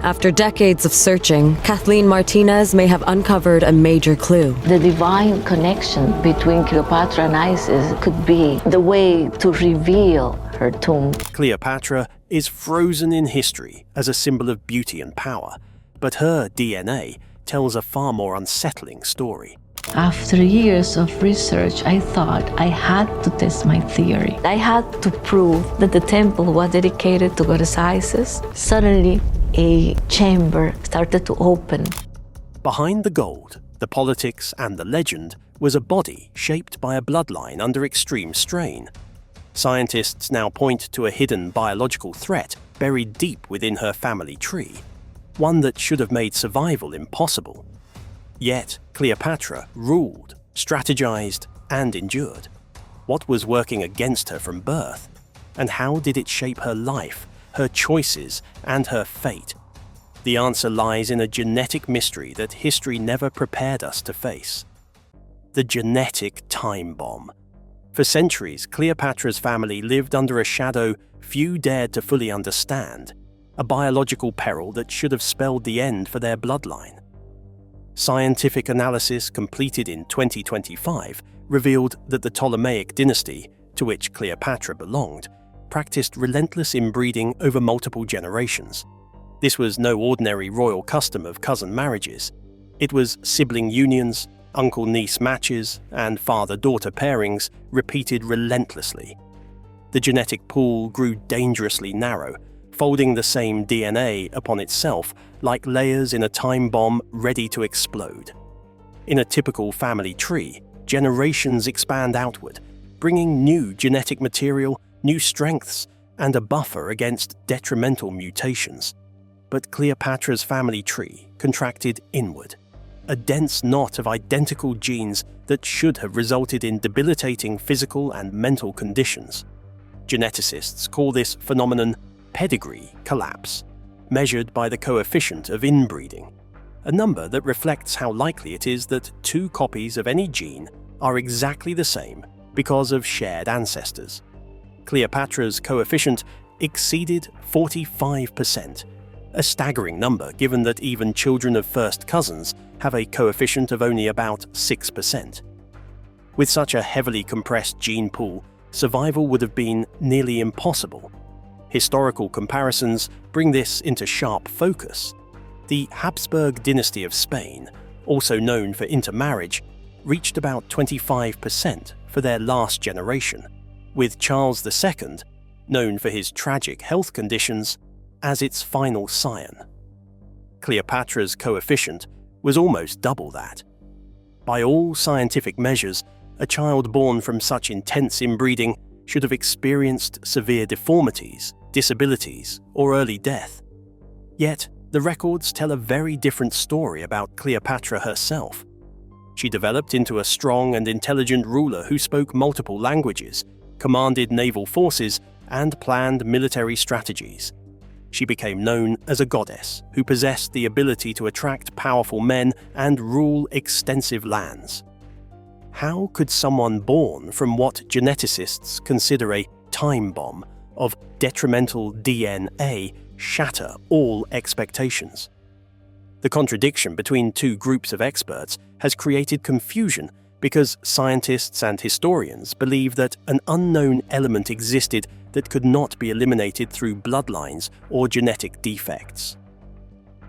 After decades of searching, Kathleen Martinez may have uncovered a major clue. The divine connection between Cleopatra and Isis could be the way to reveal her tomb. Cleopatra is frozen in history as a symbol of beauty and power, but her DNA tells a far more unsettling story. After years of research, I thought I had to test my theory. I had to prove that the temple was dedicated to goddess Isis. Suddenly, a chamber started to open. Behind the gold, the politics, and the legend was a body shaped by a bloodline under extreme strain. Scientists now point to a hidden biological threat buried deep within her family tree, one that should have made survival impossible. Yet, Cleopatra ruled, strategized, and endured. What was working against her from birth? And how did it shape her life, her choices, and her fate? The answer lies in a genetic mystery that history never prepared us to face. The genetic time bomb. For centuries, Cleopatra's family lived under a shadow few dared to fully understand, a biological peril that should have spelled the end for their bloodline. Scientific analysis completed in 2025 revealed that the Ptolemaic dynasty, to which Cleopatra belonged, practiced relentless inbreeding over multiple generations. This was no ordinary royal custom of cousin marriages. It was sibling unions, uncle-niece matches, and father-daughter pairings repeated relentlessly. The genetic pool grew dangerously narrow, folding the same DNA upon itself like layers in a time bomb ready to explode. In a typical family tree, generations expand outward, bringing new genetic material, new strengths, and a buffer against detrimental mutations. But Cleopatra's family tree contracted inward, a dense knot of identical genes that should have resulted in debilitating physical and mental conditions. Geneticists call this phenomenon pedigree collapse, measured by the coefficient of inbreeding, a number that reflects how likely it is that two copies of any gene are exactly the same because of shared ancestors. Cleopatra's coefficient exceeded 45%, a staggering number given that even children of first cousins have a coefficient of only about 6%. With such a heavily compressed gene pool, survival would have been nearly impossible. Historical comparisons bring this into sharp focus. The Habsburg dynasty of Spain, also known for intermarriage, reached about 25% for their last generation, with Charles II, known for his tragic health conditions, as its final scion. Cleopatra's coefficient was almost double that. By all scientific measures, a child born from such intense inbreeding should have experienced severe deformities, disabilities, or early death. Yet, the records tell a very different story about Cleopatra herself. She developed into a strong and intelligent ruler who spoke multiple languages, commanded naval forces, and planned military strategies. She became known as a goddess who possessed the ability to attract powerful men and rule extensive lands. How could someone born from what geneticists consider a time bomb of detrimental DNA shatter all expectations? The contradiction between two groups of experts has created confusion because scientists and historians believe that an unknown element existed that could not be eliminated through bloodlines or genetic defects.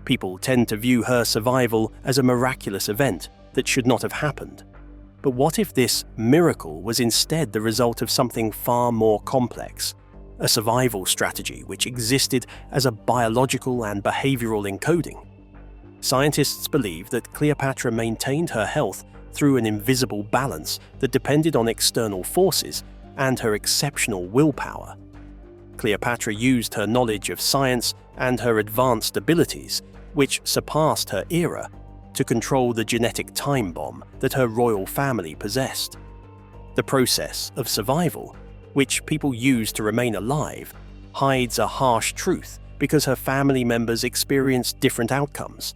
People tend to view her survival as a miraculous event that should not have happened. But what if this miracle was instead the result of something far more complex? A survival strategy which existed as a biological and behavioral encoding. Scientists believe that Cleopatra maintained her health through an invisible balance that depended on external forces and her exceptional willpower. Cleopatra used her knowledge of science and her advanced abilities, which surpassed her era, to control the genetic time bomb that her royal family possessed. The process of survival, which people use to remain alive, hides a harsh truth because her family members experienced different outcomes.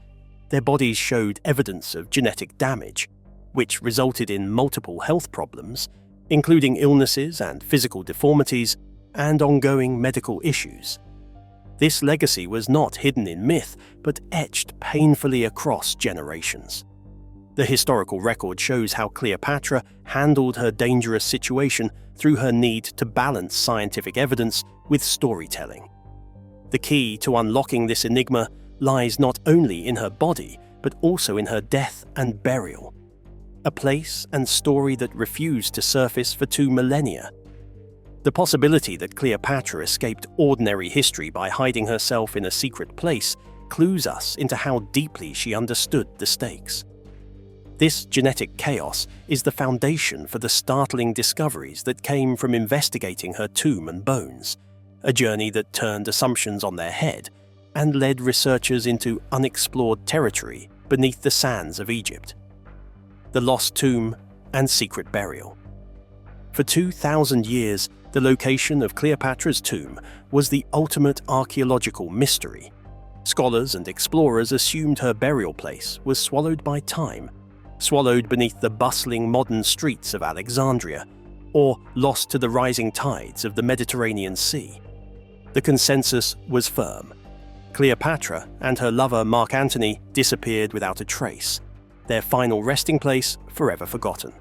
Their bodies showed evidence of genetic damage, which resulted in multiple health problems, including illnesses and physical deformities, and ongoing medical issues. This legacy was not hidden in myth, but etched painfully across generations. The historical record shows how Cleopatra handled her dangerous situation through her need to balance scientific evidence with storytelling. The key to unlocking this enigma lies not only in her body, but also in her death and burial, a place and story that refused to surface for 2 millennia. The possibility that Cleopatra escaped ordinary history by hiding herself in a secret place clues us into how deeply she understood the stakes. This genetic chaos is the foundation for the startling discoveries that came from investigating her tomb and bones, a journey that turned assumptions on their head and led researchers into unexplored territory beneath the sands of Egypt. The lost tomb and secret burial. For 2,000 years, the location of Cleopatra's tomb was the ultimate archaeological mystery. Scholars and explorers assumed her burial place was swallowed by time, swallowed beneath the bustling modern streets of Alexandria, or lost to the rising tides of the Mediterranean Sea. The consensus was firm. Cleopatra and her lover Mark Antony disappeared without a trace, their final resting place forever forgotten.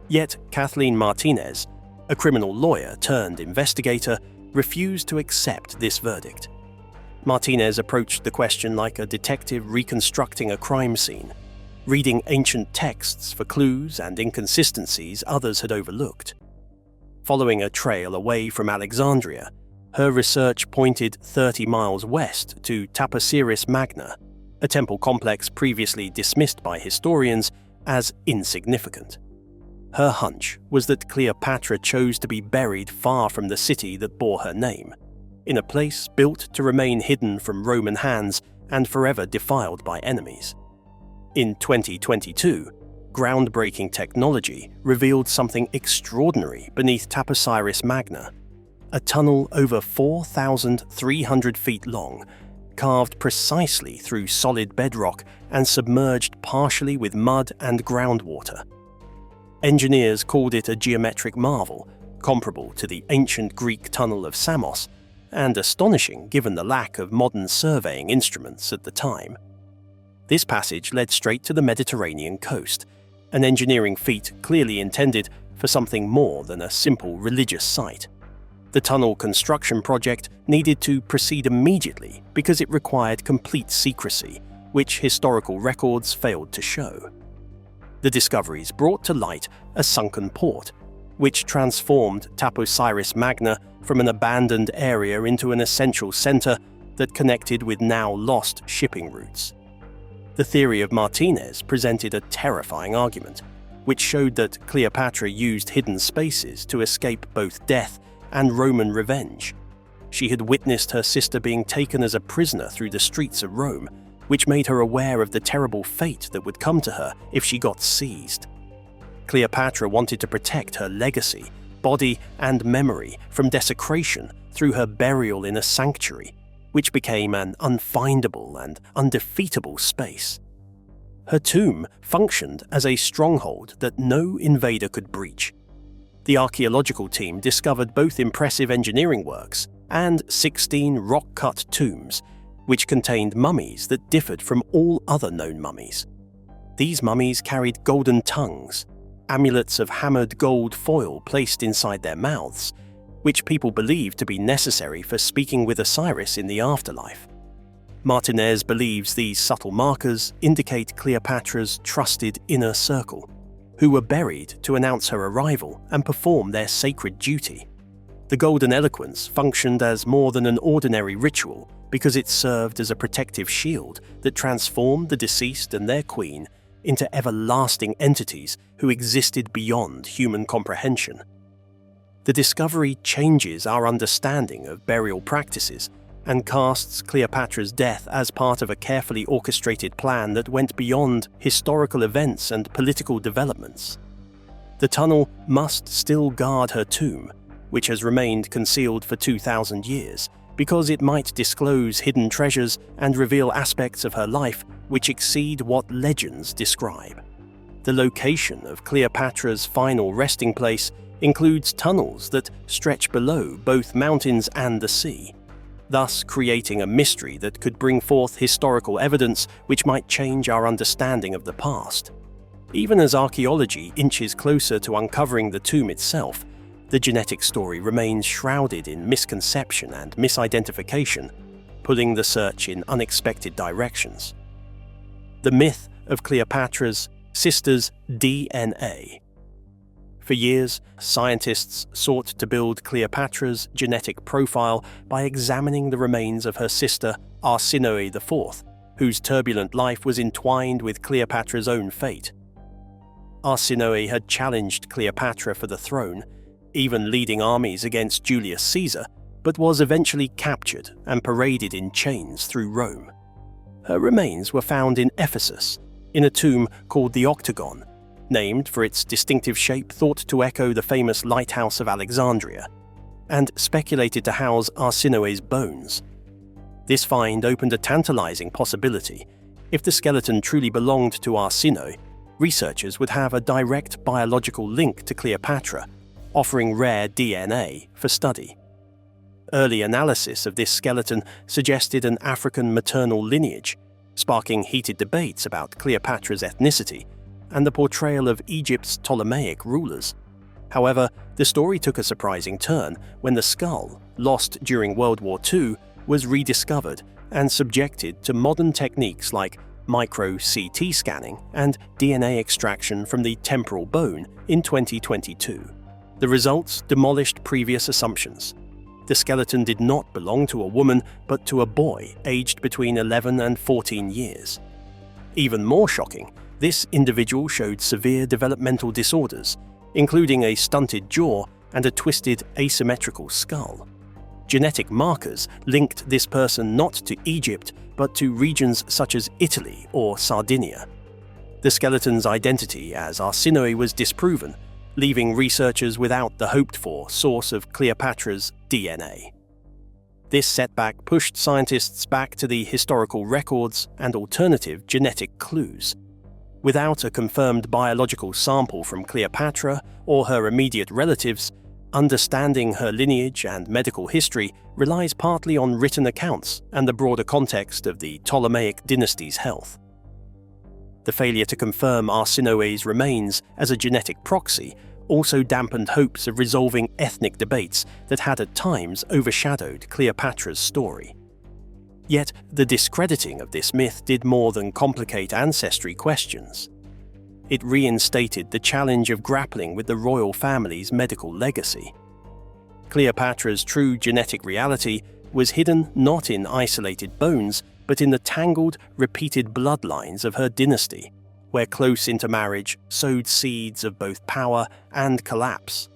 Yet Kathleen Martinez, a criminal lawyer turned investigator, refused to accept this verdict. Martinez approached the question like a detective reconstructing a crime scene, reading ancient texts for clues and inconsistencies others had overlooked. Following a trail away from Alexandria, her research pointed 30 miles west to Taposiris Magna, a temple complex previously dismissed by historians as insignificant. Her hunch was that Cleopatra chose to be buried far from the city that bore her name, in a place built to remain hidden from Roman hands and forever defiled by enemies. In 2022, groundbreaking technology revealed something extraordinary beneath Taposiris Magna, a tunnel over 4,300 feet long, carved precisely through solid bedrock and submerged partially with mud and groundwater. Engineers called it a geometric marvel, comparable to the ancient Greek tunnel of Samos, and astonishing given the lack of modern surveying instruments at the time. This passage led straight to the Mediterranean coast, an engineering feat clearly intended for something more than a simple religious site. The tunnel construction project needed to proceed immediately because it required complete secrecy, which historical records failed to show. The discoveries brought to light a sunken port, which transformed Taposiris Magna from an abandoned area into an essential center that connected with now lost shipping routes. The theory of Martinez presented a terrifying argument, which showed that Cleopatra used hidden spaces to escape both death and Roman revenge. She had witnessed her sister being taken as a prisoner through the streets of Rome, which made her aware of the terrible fate that would come to her if she got seized. Cleopatra wanted to protect her legacy, body, and memory from desecration through her burial in a sanctuary, which became an unfindable and undefeatable space. Her tomb functioned as a stronghold that no invader could breach. The archaeological team discovered both impressive engineering works and 16 rock-cut tombs, which contained mummies that differed from all other known mummies. These mummies carried golden tongues, amulets of hammered gold foil placed inside their mouths, which people believed to be necessary for speaking with Osiris in the afterlife. Martinez believes these subtle markers indicate Cleopatra's trusted inner circle, who were buried to announce her arrival and perform their sacred duty. The golden eloquence functioned as more than an ordinary ritual because it served as a protective shield that transformed the deceased and their queen into everlasting entities who existed beyond human comprehension. The discovery changes our understanding of burial practices and casts Cleopatra's death as part of a carefully orchestrated plan that went beyond historical events and political developments. The tunnel must still guard her tomb, which has remained concealed for 2,000 years, because it might disclose hidden treasures and reveal aspects of her life which exceed what legends describe. The location of Cleopatra's final resting place includes tunnels that stretch below both mountains and the sea. thus creating a mystery that could bring forth historical evidence which might change our understanding of the past. Even as archaeology inches closer to uncovering the tomb itself, the genetic story remains shrouded in misconception and misidentification, pulling the search in unexpected directions. The myth of Cleopatra's sister's DNA. For years, scientists sought to build Cleopatra's genetic profile by examining the remains of her sister Arsinoe IV, whose turbulent life was entwined with Cleopatra's own fate. Arsinoe had challenged Cleopatra for the throne, even leading armies against Julius Caesar, but was eventually captured and paraded in chains through Rome. Her remains were found in Ephesus, in a tomb called the Octagon, named for its distinctive shape thought to echo the famous lighthouse of Alexandria, and speculated to house Arsinoe's bones. This find opened a tantalizing possibility. If the skeleton truly belonged to Arsinoe, researchers would have a direct biological link to Cleopatra, offering rare DNA for study. Early analysis of this skeleton suggested an African maternal lineage, sparking heated debates about Cleopatra's ethnicity and the portrayal of Egypt's Ptolemaic rulers. However, the story took a surprising turn when the skull, lost during World War II, was rediscovered and subjected to modern techniques like micro-CT scanning and DNA extraction from the temporal bone in 2022. The results demolished previous assumptions. The skeleton did not belong to a woman, but to a boy aged between 11 and 14 years. Even more shocking, this individual showed severe developmental disorders, including a stunted jaw and a twisted asymmetrical skull. Genetic markers linked this person not to Egypt, but to regions such as Italy or Sardinia. The skeleton's identity as Arsinoe was disproven, leaving researchers without the hoped-for source of Cleopatra's DNA. This setback pushed scientists back to the historical records and alternative genetic clues. Without a confirmed biological sample from Cleopatra or her immediate relatives, understanding her lineage and medical history relies partly on written accounts and the broader context of the Ptolemaic dynasty's health. The failure to confirm Arsinoe's remains as a genetic proxy also dampened hopes of resolving ethnic debates that had at times overshadowed Cleopatra's story. Yet, the discrediting of this myth did more than complicate ancestry questions. It reinstated the challenge of grappling with the royal family's medical legacy. Cleopatra's true genetic reality was hidden not in isolated bones, but in the tangled, repeated bloodlines of her dynasty, where close intermarriage sowed seeds of both power and collapse.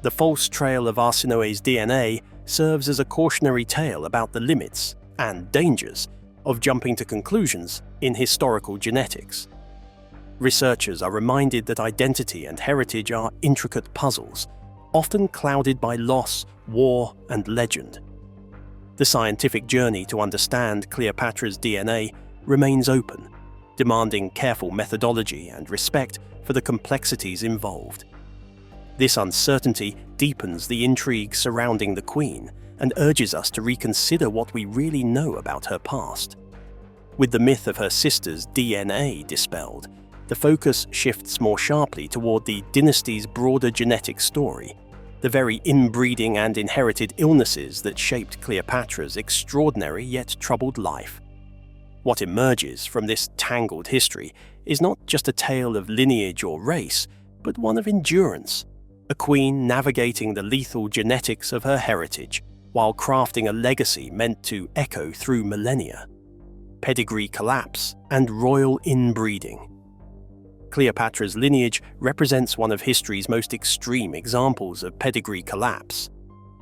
The false trail of Arsinoe's DNA serves as a cautionary tale about the limits and dangers of jumping to conclusions in historical genetics. Researchers are reminded that identity and heritage are intricate puzzles, often clouded by loss, war, and legend. The scientific journey to understand Cleopatra's DNA remains open, demanding careful methodology and respect for the complexities involved. This uncertainty deepens the intrigue surrounding the Queen and urges us to reconsider what we really know about her past. With the myth of her sister's DNA dispelled, the focus shifts more sharply toward the dynasty's broader genetic story, the very inbreeding and inherited illnesses that shaped Cleopatra's extraordinary yet troubled life. What emerges from this tangled history is not just a tale of lineage or race, but one of endurance, a queen navigating the lethal genetics of her heritage while crafting a legacy meant to echo through millennia. Pedigree collapse and royal inbreeding. Cleopatra's lineage represents one of history's most extreme examples of pedigree collapse,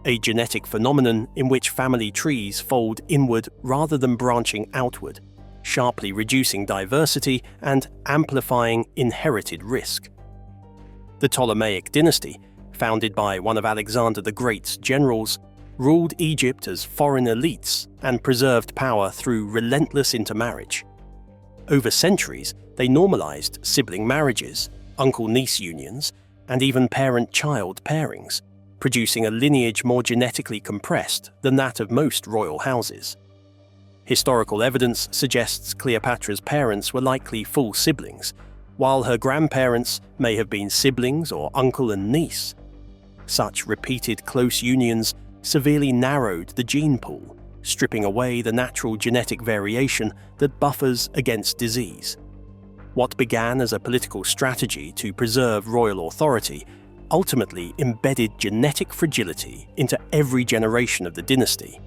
a genetic phenomenon in which family trees fold inward rather than branching outward, sharply reducing diversity and amplifying inherited risk. The Ptolemaic dynasty, founded by one of Alexander the Great's generals, ruled Egypt as foreign elites and preserved power through relentless intermarriage. Over centuries, they normalized sibling marriages, uncle-niece unions, and even parent-child pairings, producing a lineage more genetically compressed than that of most royal houses. Historical evidence suggests Cleopatra's parents were likely full siblings, while her grandparents may have been siblings or uncle and niece. Such repeated close unions severely narrowed the gene pool, stripping away the natural genetic variation that buffers against disease. What began as a political strategy to preserve royal authority ultimately embedded genetic fragility into every generation of the dynasty.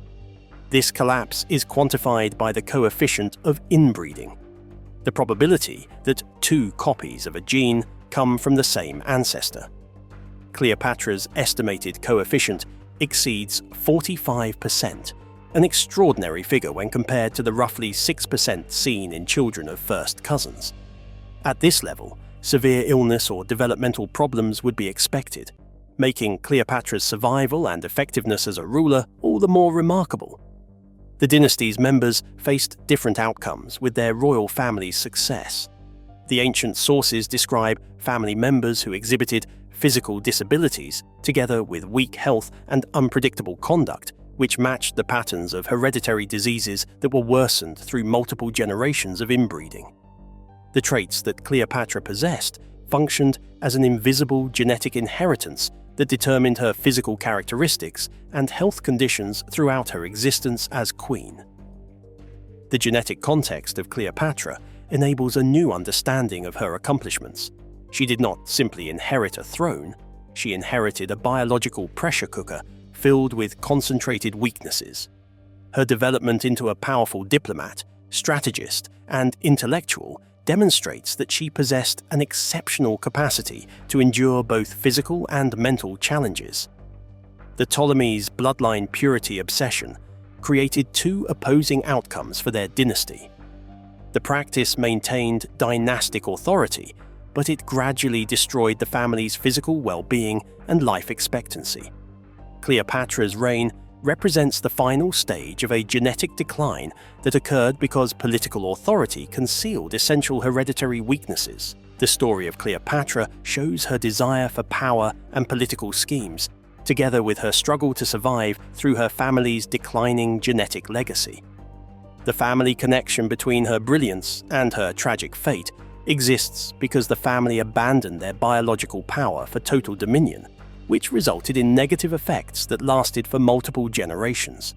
This collapse is quantified by the coefficient of inbreeding, the probability that two copies of a gene come from the same ancestor. Cleopatra's estimated coefficient exceeds 45%, an extraordinary figure when compared to the roughly 6% seen in children of first cousins. At this level, severe illness or developmental problems would be expected, making Cleopatra's survival and effectiveness as a ruler all the more remarkable. The dynasty's members faced different outcomes with their royal family's success. The ancient sources describe family members who exhibited physical disabilities together with weak health and unpredictable conduct, which matched the patterns of hereditary diseases that were worsened through multiple generations of inbreeding. The traits that Cleopatra possessed functioned as an invisible genetic inheritance that determined her physical characteristics and health conditions throughout her existence as queen. The genetic context of Cleopatra enables a new understanding of her accomplishments. She did not simply inherit a throne, she inherited a biological pressure cooker filled with concentrated weaknesses. Her development into a powerful diplomat, strategist, and intellectual demonstrates that she possessed an exceptional capacity to endure both physical and mental challenges. The Ptolemies' bloodline purity obsession created two opposing outcomes for their dynasty. The practice maintained dynastic authority, but it gradually destroyed the family's physical well-being and life expectancy. Cleopatra's reign represents the final stage of a genetic decline that occurred because political authority concealed essential hereditary weaknesses. The story of Cleopatra shows her desire for power and political schemes, together with her struggle to survive through her family's declining genetic legacy. The family connection between her brilliance and her tragic fate exists because the family abandoned their biological power for total dominion, which resulted in negative effects that lasted for multiple generations.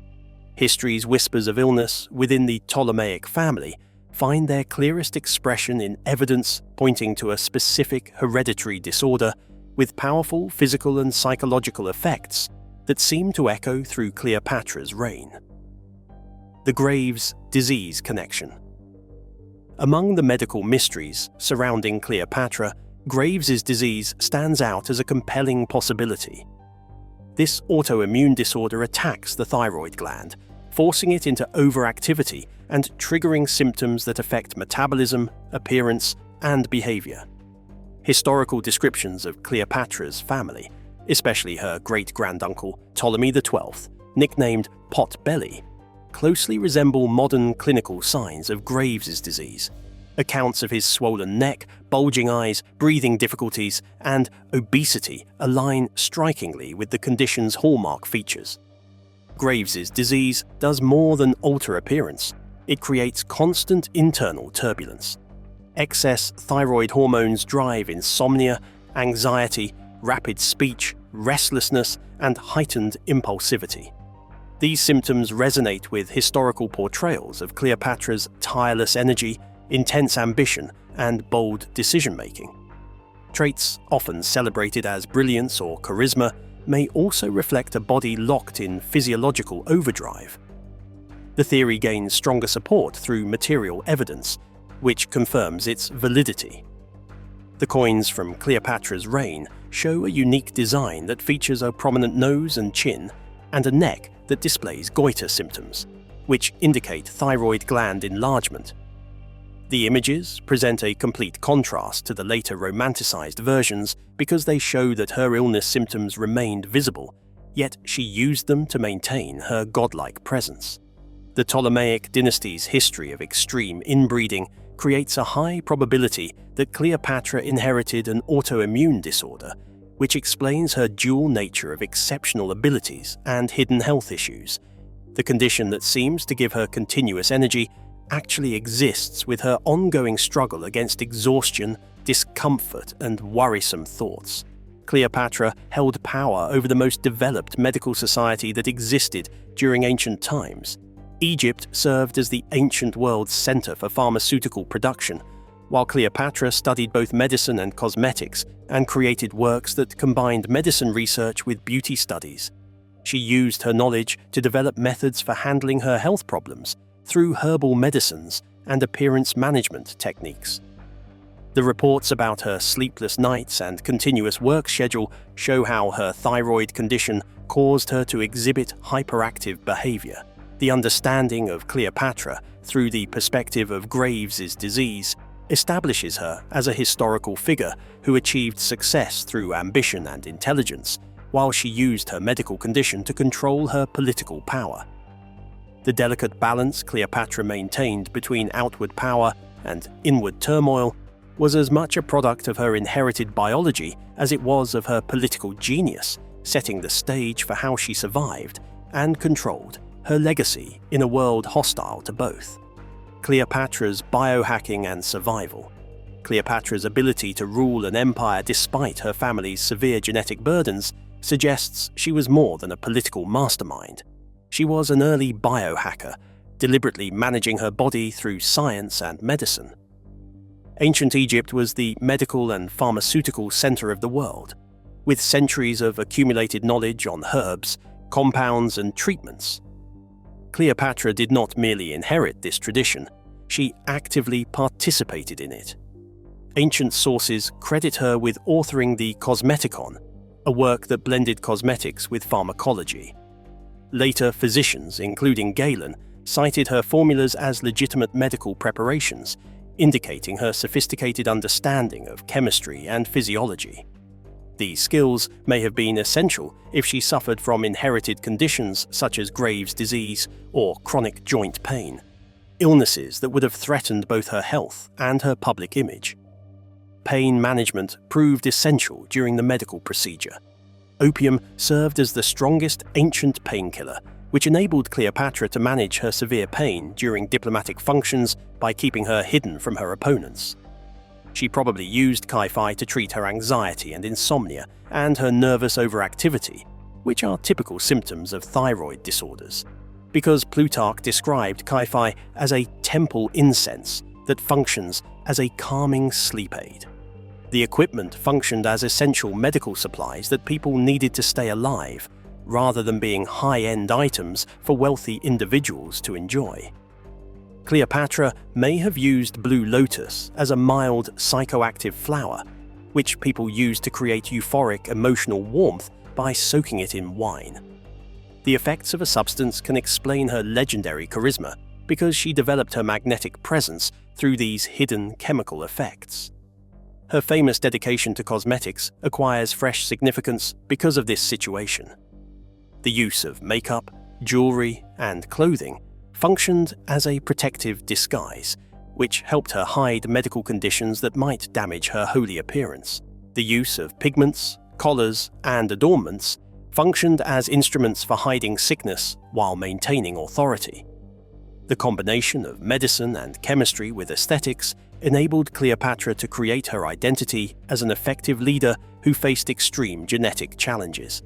History's whispers of illness within the Ptolemaic family find their clearest expression in evidence pointing to a specific hereditary disorder with powerful physical and psychological effects that seem to echo through Cleopatra's reign. The Graves' disease connection. Among the medical mysteries surrounding Cleopatra, Graves' disease stands out as a compelling possibility. This autoimmune disorder attacks the thyroid gland, forcing it into overactivity and triggering symptoms that affect metabolism, appearance, and behavior. Historical descriptions of Cleopatra's family, especially her great-granduncle Ptolemy XII, nicknamed Pot-Belly, closely resemble modern clinical signs of Graves' disease. Accounts of his swollen neck, bulging eyes, breathing difficulties, and obesity align strikingly with the condition's hallmark features. Graves' disease does more than alter appearance. It creates constant internal turbulence. Excess thyroid hormones drive insomnia, anxiety, rapid speech, restlessness, and heightened impulsivity. These symptoms resonate with historical portrayals of Cleopatra's tireless energy, intense ambition, and bold decision-making. Traits often celebrated as brilliance or charisma may also reflect a body locked in physiological overdrive. The theory gains stronger support through material evidence, which confirms its validity. The coins from Cleopatra's reign show a unique design that features a prominent nose and chin, and a neck that displays goiter symptoms, which indicate thyroid gland enlargement. The images present a complete contrast to the later romanticized versions because they show that her illness symptoms remained visible, yet she used them to maintain her godlike presence. The Ptolemaic dynasty's history of extreme inbreeding creates a high probability that Cleopatra inherited an autoimmune disorder, which explains her dual nature of exceptional abilities and hidden health issues. The condition that seems to give her continuous energy actually exists with her ongoing struggle against exhaustion, discomfort, and worrisome thoughts. Cleopatra held power over the most developed medical society that existed during ancient times. Egypt served as the ancient world's center for pharmaceutical production, while Cleopatra studied both medicine and cosmetics and created works that combined medicine research with beauty studies. She used her knowledge to develop methods for handling her health problems through herbal medicines and appearance management techniques. The reports about her sleepless nights and continuous work schedule show how her thyroid condition caused her to exhibit hyperactive behavior. The understanding of Cleopatra through the perspective of Graves' disease establishes her as a historical figure who achieved success through ambition and intelligence, while she used her medical condition to control her political power. The delicate balance Cleopatra maintained between outward power and inward turmoil was as much a product of her inherited biology as it was of her political genius, setting the stage for how she survived and controlled her legacy in a world hostile to both. Cleopatra's biohacking and survival. Cleopatra's ability to rule an empire despite her family's severe genetic burdens suggests she was more than a political mastermind. She was an early biohacker, deliberately managing her body through science and medicine. Ancient Egypt was the medical and pharmaceutical center of the world, with centuries of accumulated knowledge on herbs, compounds, and treatments. Cleopatra did not merely inherit this tradition, she actively participated in it. Ancient sources credit her with authoring the Cosmeticon, a work that blended cosmetics with pharmacology. Later physicians, including Galen, cited her formulas as legitimate medical preparations, indicating her sophisticated understanding of chemistry and physiology. These skills may have been essential if she suffered from inherited conditions such as Graves' disease or chronic joint pain, illnesses that would have threatened both her health and her public image. Pain management proved essential during the medical procedure. Opium served as the strongest ancient painkiller, which enabled Cleopatra to manage her severe pain during diplomatic functions by keeping her hidden from her opponents. She probably used Kai-Fi to treat her anxiety and insomnia and her nervous overactivity, which are typical symptoms of thyroid disorders, because Plutarch described Kai-Fi as a temple incense that functions as a calming sleep aid. The equipment functioned as essential medical supplies that people needed to stay alive, rather than being high-end items for wealthy individuals to enjoy. Cleopatra may have used blue lotus as a mild psychoactive flower, which people used to create euphoric emotional warmth by soaking it in wine. The effects of a substance can explain her legendary charisma because she developed her magnetic presence through these hidden chemical effects. Her famous dedication to cosmetics acquires fresh significance because of this situation. The use of makeup, jewelry, and clothing functioned as a protective disguise, which helped her hide medical conditions that might damage her holy appearance. The use of pigments, collars, and adornments functioned as instruments for hiding sickness while maintaining authority. The combination of medicine and chemistry with aesthetics enabled Cleopatra to create her identity as an effective leader who faced extreme genetic challenges.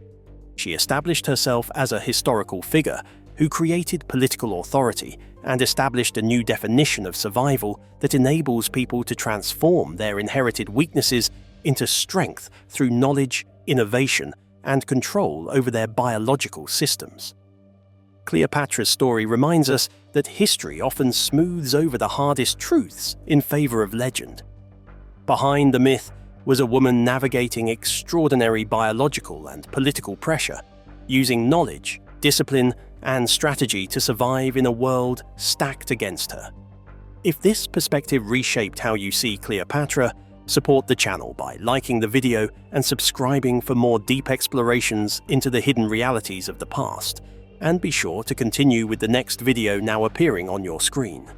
She established herself as a historical figure who created political authority and established a new definition of survival that enables people to transform their inherited weaknesses into strength through knowledge, innovation, and control over their biological systems. Cleopatra's story reminds us that history often smooths over the hardest truths in favor of legend. Behind the myth was a woman navigating extraordinary biological and political pressure, using knowledge, discipline, and strategy to survive in a world stacked against her. If this perspective reshaped how you see Cleopatra, support the channel by liking the video and subscribing for more deep explorations into the hidden realities of the past, and be sure to continue with the next video now appearing on your screen.